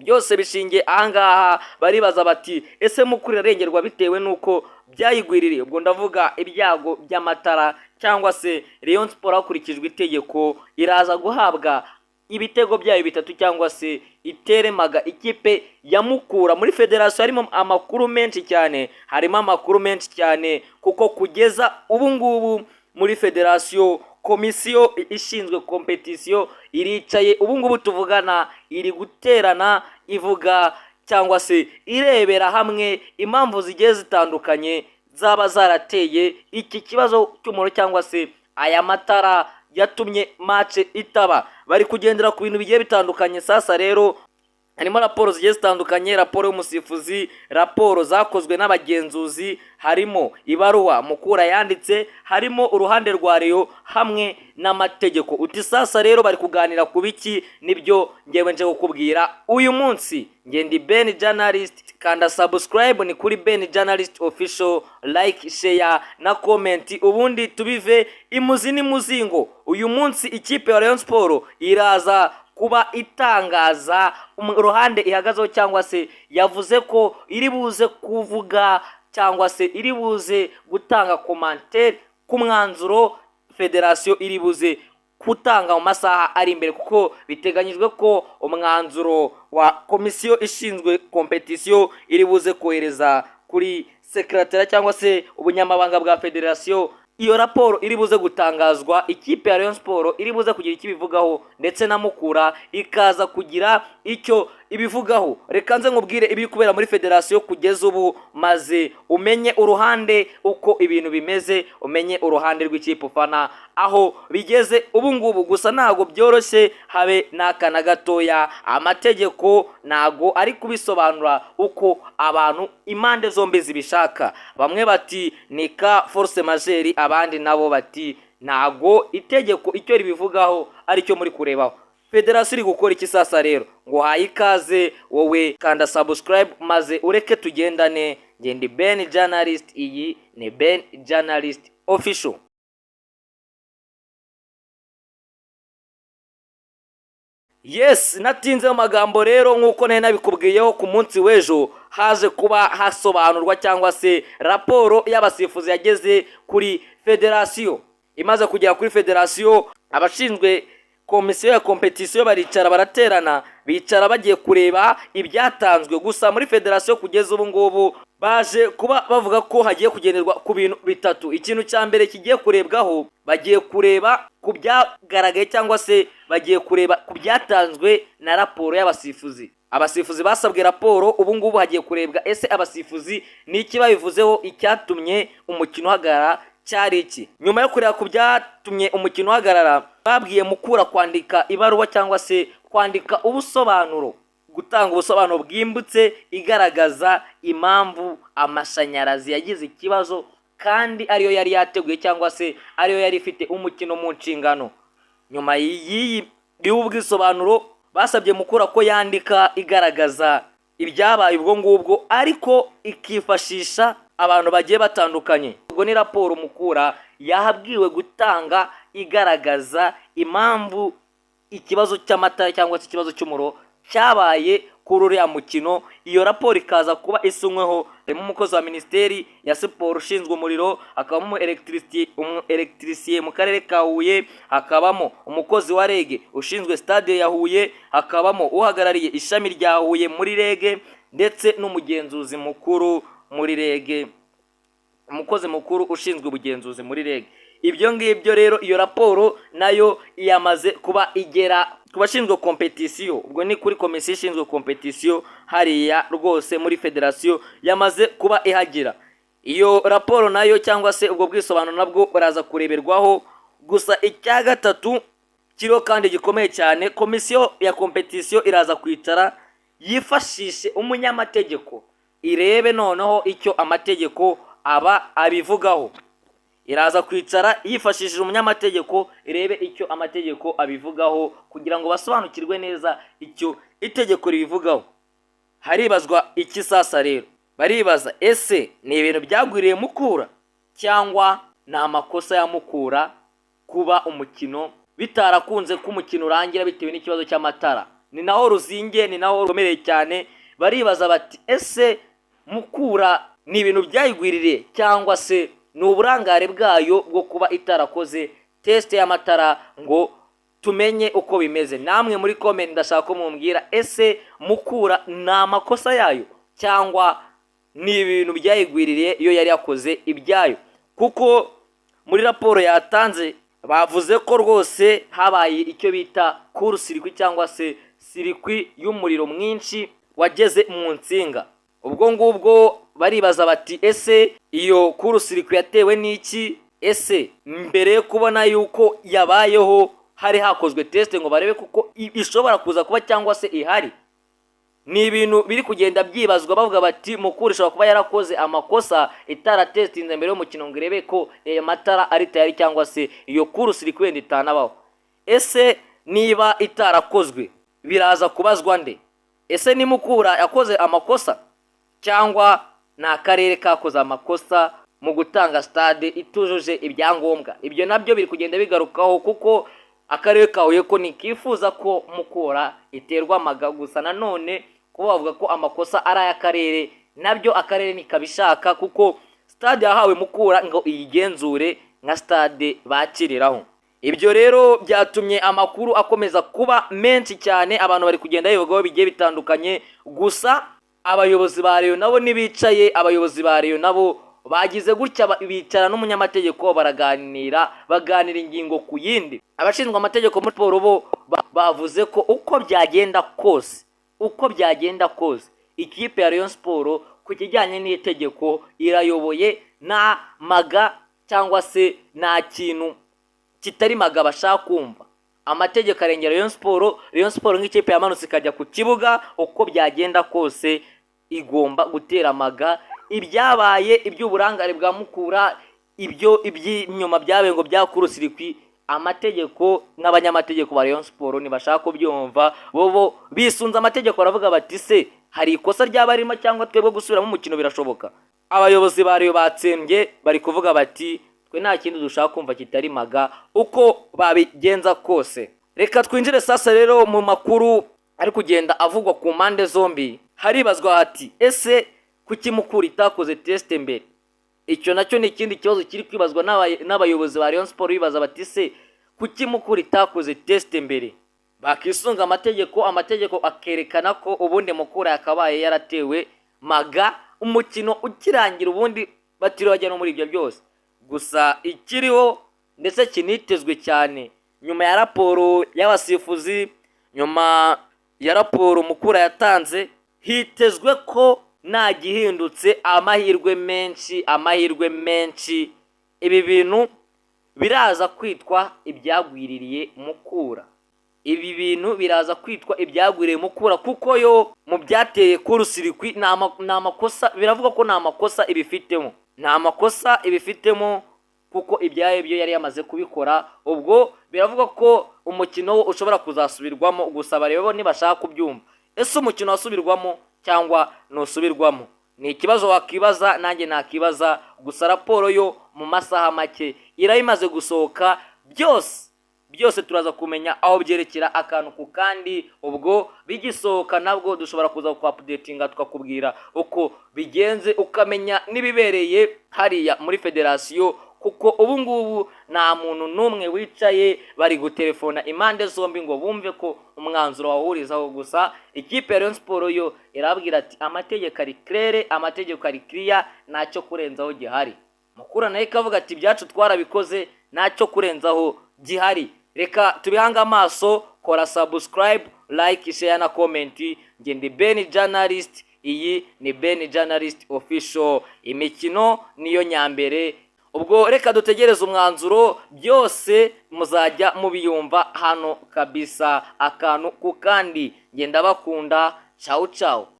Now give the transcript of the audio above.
byose bishingiye ahangaha. Baribaza bati ese Mukura irarengerwa bitewe nuko byayigwiririye? Ubwo ndavuga ibyago by'amatara cyangwa se Rayon Sport hakurikijwe itegeko iraza guhabwa ibitego byayo bitatu cyangwa se iteremaga ikipe ya Mukura. Muri federasiyo harimo amakuru menshi cyane, kuko kugeza ubu ngubu muri federasiyo komisiyo ishinzwe kompetisiyo iricaye ubu ngubu tuvugana, iri guterana ivuga cyangwa se irebera hamwe impamvu zigiye zitandukanye zaba zarateye iki kibazo cy'umuriro cyangwa se aya matara yatumye match itaba. Bari kugendera ku bintu bigiye bitandukanye. Sasa rero harimo raporo zigiye zitandukanye, raporo y'umusifuzi, raporo zakozwe n'abagenzuzi, harimo ibaruwa Mukura yanditse, harimo uruhande rwa Rayon hamwe n'amategeko. Uti sasa rero bari kuganira ku biki? Nibyo ngewe nje kukubwira uyu munsi. Nge ndi Ben Journalist, kanda subscribe ni kuri Ben Journalist Official, like, share na comment, ubundi tubive imuzi n'imuzingo. Uyu munsi ikipe ya Rayon Sport iraza kuba itangaza uruhande ihagazeho, cyangwa se yavuze ko iri buze kuvuga cyangwa se iri buze gutanga commentaire ku mwanzuro federasiyo iri buze gutanga mu masaha ari imbere, kuko biteganyijwe ko umwanzuro wa komisiyo ishinzwe kompetisiyo iri buze kohereza kuri sekretariat cyangwa se ubunyamabanga bwa federasiyo. Iyo raporo iri buze gutangazwa, ikipe ya Rayon Sport iri buze kugira icyo ibivugaho, ndetse na Mukura ikaza kugira icyo ibivugaho. Reka nze nkubwire ibiri kubera muri federasiyo kugeza ubu, maze umenye uruhande uko ibintu bimeze, umenye uruhande rw'ikipe ufana aho bigeze ubu ngubu. Gusa ntago byoroshye habe n'akana gatoya, amategeko ntago ari kubisobanura uko abantu impande zombi zibishaka. Bamwe bati ni ka force majeure, abandi nabo bati ntago itegeko icyo ribivugaho aricyo muri kurebaho. Federasiyo iri gukora iki sasa rero? Ngo haye ikaze wowe, kanda subscribe maze ureke tugendane. Nge ndi Ben Journalist, iyi ni Ben Journalist Official. Yes, natinze mu magambo rero, nkuko nari nabikubwiyeho ku munsi w'ejo haje kuba hasobanurwa cyangwa se raporo y'abasifuzi yageze kuri federasiyo. Imaze kugera kuri federasiyo, abashinzwe komisiyo ya kompetisiyo baricara baraterana, bicara bagiye kureba ibyatanzwe. Gusa muri federasiyo kugeza ubu ngubu baje kuba bavuga ko hagiye kugenderwa ku bintu bitatu. Ikintu cya mbere kigiye kurebwaho, bagiye kureba ku byagaragaye cyangwa se bagiye kureba ku byatanzwe na raporo y'abasifuzi. Abasifuzi basabwe raporo, ubu ngubu hagiye kurebwa ese abasifuzi ni iki babivuzeho, icyatumye umukino uhagarara cyari iki. Nyuma yo kureba ku byatumye umukino uhagarara, babwiye Mukura kwandika ibaruwa cyangwa se kwandika ubusobanuro, gutanga ubusobanuro bwimbutse igaragaza impamvu amashanyarazi yagize ikibazo, kandi ariyo yari yateguye cyangwa se ariyo yari ifite umukino mu nshingano. Nyuma y'ubu bwisobanuro basabye Mukura ko yandika igaragaza ibyabaye ubwo ngubwo, ariko ikifashisha abantu bagiye batandukanye. Ubwo ni raporo Mukura yahabwiwe gutanga igaragaza impamvu ikibazo cy'amatara cyangwa se ikibazo cy'umuriro cyabaye kuri uriya mukino. Iyo raporo ikaza kuba isunyweho harimo umukozi wa Minisiteri ya Siporo ushinzwe umuriro, hakabamo electricien mu karere ka Huye, hakabamo umukozi wa REG ushinzwe stade ya Huye, hakabamo uhagarariye ishami rya Huye muri REG, ndetse n'umugenzuzi mukuru muri REG, umukozi mukuru ushinzwe ubugenzuzi muri REG. Ibyo ngibyo rero iyo raporo nayo yamaze kuba igera ku bashinzwe kompetisiyo. Ubwo ni kuri komisiyo ishinzwe kompetisiyo hariya rwose muri federasiyo yamaze kuba ihagera. Iyo raporo nayo cyangwa se ubwo bwisobanuro nabwo baraza kureberwaho. Gusa icya gatatu kiriho kandi gikomeye cyane, komisiyo ya kompetisiyo iraza kwicara yifashishe umunyamategeko, irebe noneho icyo amategeko aba abivugaho. Iraza kwicara yifashishije umunyamategeko, irebe icyo amategeko abivugaho kugira ngo basobanukirwe neza icyo itegeko ribivugaho. Haribazwa iki sasa rero? Baribaza ese ni ibintu byagwiriye Mukura cyangwa ni amakosa ya Mukura kuba umukino bitarakunze ko umukino urangira bitewe n'ikibazo cy'amatara. ni naho ruzinge, ni naho rukomereye cyane. Baribaza bati ese Mukura ni ibintu byayigwiririye cyangwa se ni uburangare bwayo bwo kuba itarakoze test y'amatara ngo tumenye uko bimeze? Namwe muri comment ndashaka ko mumbwira, ese Mukura ni amakosa yayo cyangwa ni ibintu byayigwiririye iyo yari yakoze ibyayo? Kuko muri raporo yatanze bavuze ko rwose habaye icyo bita kurusirikwi cyangwa se sirikwi y'umuriro mwinshi wageze mu nsinga. Ubwo ngubwo baribaza bati ese iyo kurusirikwi yatewe n'iki? Ese mbere yo kubona yuko yabayeho hari hakozwe test ngo barebe kuko ishobora kuza kuba cyangwa se ihari? Ni ibintu biri kugenda byibazwa, bavuga bati Mukura ishobora kuba yarakoze amakosa itaratestinze mbere y'umukino ngo irebe ko amatara ari tayari cyangwa se iyo kurusirikwi wenda itanabaho. Ese niba itarakozwe biraza kubazwa nde? Ese ni Mukura yakoze amakosa cyangwa ni akarere kakoze amakosa mu gutanga stade itujuje ibyangombwa? Ibyo nabyo biri kugenda bigarukaho kuko akarere kahuye ko nikifuza ko Mukura iterwa amaga, gusa nanone kuba bavuga ko amakosa ari ay'akarere nabyo akarere nikabishaka kuko stade yahawe Mukura ngo iyigenzure nka stade bakiriraho. Ibyo rero byatumye amakuru akomeza kuba menshi cyane, abantu bari kugenda bivugaho bigiye bitandukanye. Gusa abayobozi ba Rayon nabo nibicaye, abayobozi ba Rayon nabo bagize gutya bicara n'umunyamategeko baganira ingingo ku yindi. Abashinzwe amategeko muri siporo bo bavuze ko uko byagenda kose ikipe ya Rayon Sport ku kijyanye n'itegeko irayoboye, nta maga cyangwa se nta kintu kitari maga bashaka kumva. Amategeko arengera Rayon Sport nk'ikipe yamanutse ikajya ku kibuga, uko byagenda kose igomba gutera amaga. Ibyabaye iby'uburangare bwa Mukura, ibyo iby'inyuma byabaye ngo byakurusirikwi, amategeko n'abanyamategeko ba Rayon Sport ntibashaka kubyumva. Bo bisunze amategeko baravuga bati se hari ikosa ryaba ririmo cyangwa twebwe gusubiramo umukino birashoboka? Abayobozi ba Rayon batsembye bari kuvuga bati twe nta kindi dushaka kumva kitari maga uko babigenza kose. Reka twinjire sasa rero mu makuru ari kugenda avugwa ku mpande zombi. Haribazwa hati ese kuki Mukura itakoze test mbere? Icyo nacyo ni ikindi kibazo kiri kwibazwa n'abayobozi ba Rayon Sport, bibaza bati se kuki Mukura itakoze test mbere? Bakisunga amategeko akerekana ko ubundi Mukura yakabaye yaratewe maga umukino ukirangira, ubundi batiriwe bajya no muri ibyo byose. Gusa ikiriho ndetse kinitezwe cyane nyuma ya raporo y'abasifuzi, nyuma ya raporo Mukura yatanze, hitezwe ko nta gihindutse amahirwe menshi ibi bintu biraza kwitwa ibyagwiririye Mukura. Ibi bintu biraza kwitwa ibyagwiriye Mukura kuko yo mu byateye kurusirikwi nta makosa, biravuga ko nta makosa ibifitemo, kuko ibyaye byo yari yamaze kubikora. Ubwo biravuga ko umukino ushobora kuzasubirwamo, gusa bareba nibashaka kubyumva. Ese umukino wasubirwamo cyangwa nusubirwamo? Ni ikibazo wakibaza, nanjye nakibaza. Gusa raporo yo mu masaha make irayimaze gusohoka, byose turaza kumenya aho byerekera akantu ku kandi. Ubwo bigisohoka nabwo dushobora kuza ku updatinga tukakubwira uko bigenze, ukamenya nibibereye hariya muri federasiyo, kuko ubu ngubu nta muntu n'umwe wicaye bari gutelefona impande zombi ngo bumve ko umwanzuro wahurizaho. Gusa ikipe ya Rayon Sport yo irabwira ati amategeko ari claire, amategeko ari clear, ntacyo kurenzaho gihari. Mukura nayo ikavuga ati ibyacu twarabikoze, ntacyo kurenzaho gihari. Reka tubihanga amaso, kora subscribe, like, share na comment. Nge ndi Ben Journalist, iyi ni Ben Journalist Official. Imikino niyo nyambere. Ubwo reka dutegereze umwanzuro, byose muzajya mubiyumva hano kabisa, akantu ku kandi. Nge ndabakunda, ciao ciao.